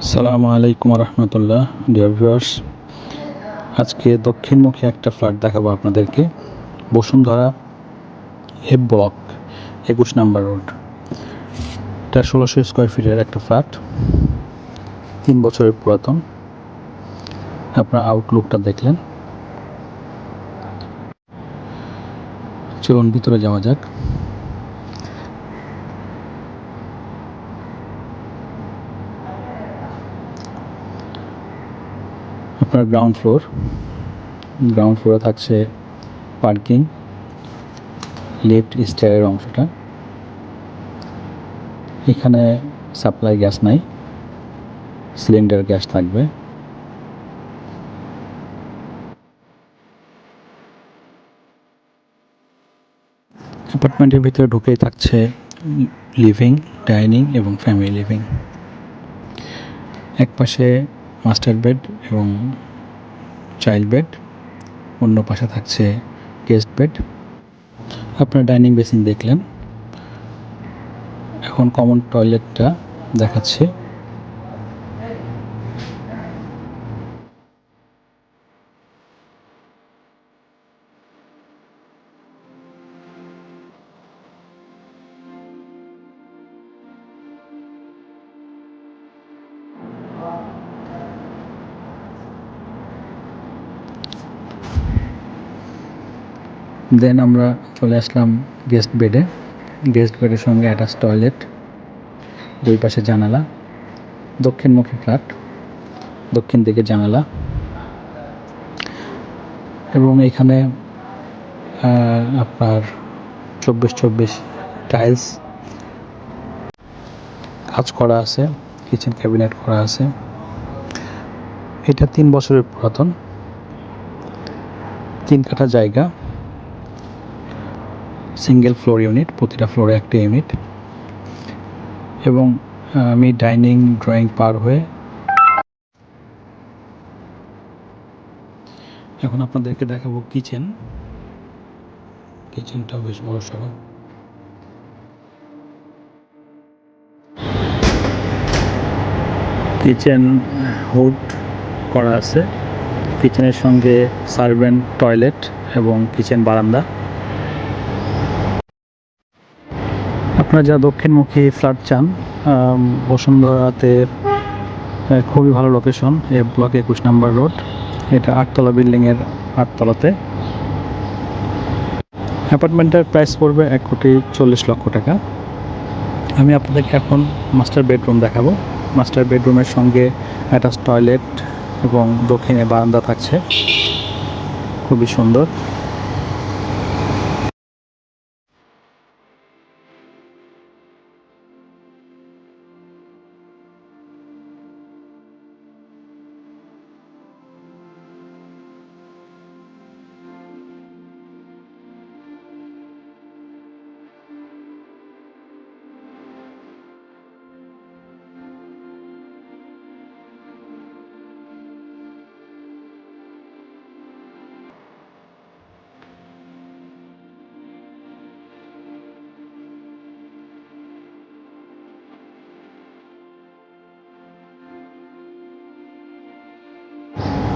আসসালামু আলাইকুম রহমতুল্লাহ dear viewers. আজকে দক্ষিণমুখী একটা ফ্ল্যাট দেখাবো আপনাদেরকে। Bashundhara F block 21 number road. এটা 1600 স্কোয়ার ফিটের একটা ফ্ল্যাট, 3 বছরের পুরাতন। আপনার আউটলুকটা দেখলেন, চলুন ভিতরে যাওয়া যাক। আপনার গ্রাউন্ড ফ্লোরে থাকছে পার্কিং, লিফট স্টেয়ারের অংশটা। এখানে সাপ্লাই গ্যাস নাই, সিলিন্ডার গ্যাস থাকবে। অ্যাপার্টমেন্টের ভিতরে ঢুকেই থাকছে লিভিং, ডাইনিং এবং ফ্যামিলি লিভিং। এক পাশে মাস্টার বেড এবং চাইল্ড বেড, অন্য পাশে থাকছে গেস্ট বেড। আপনার ডাইনিং বেসিন দেখলেন, এখন কমন টয়লেটটা দেখাচ্ছে। দেন আমরা চলে আসলাম গেস্ট বেডের সঙ্গে অ্যাটাচ টয়লেট, দুই পাশে জানালা, দক্ষিণমুখী ফ্ল্যাট, দক্ষিণ দিকে জানালা। এবং এখানে আপনার 24/24 টাইলস কাজ করা আছে, কিচেন ক্যাবিনেট করা আছে। এটা 3 বছরের পুরাতন, 3 কাঠা জায়গা, সিঙ্গেল ফ্লোর ইউনিট, প্রতিটা ফ্লোরে একটা ইউনিট। এবং আমি ডাইনিং ড্রয়িং পার হয়ে এখন আপনাদেরকে দেখাবো কিচেনটাও বেশ বড় সড়ো। কিচেন হুড করা আছে, কিচেনের সঙ্গে সার্ভেন্ট টয়লেট এবং কিচেন বারান্দা। আপনারা যারা দক্ষিণমুখী ফ্ল্যাট চান, বসুন্ধরাতে খুবই ভালো location, F block 21 number road. এটা 8তলা বিল্ডিংয়ের 8তলাতে। অ্যাপার্টমেন্টের প্রাইস পড়বে 1,40,00,000 টাকা। আমি আপনাদেরকে এখন মাস্টার বেডরুম দেখাবো। মাস্টার বেডরুমের সঙ্গে অ্যাটাচ টয়লেট এবং দক্ষিণে বারান্দা থাকছে, খুবই সুন্দর।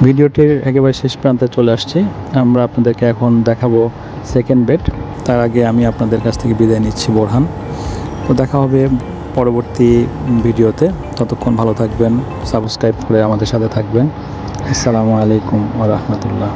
ভিডিওটির একেবারে শেষ প্রান্তে চলে আসছি। আমরা আপনাদেরকে এখন দেখাবো সেকেন্ড বেড। তার আগে আমি আপনাদের কাছ থেকে বিদায় নিচ্ছি, বোরহান। তো দেখা হবে পরবর্তী ভিডিওতে। ততক্ষণ ভালো থাকবেন, সাবস্ক্রাইব করে আমাদের সাথে থাকবেন। আসসালামু আলাইকুম ওয়া রাহমাতুল্লাহ।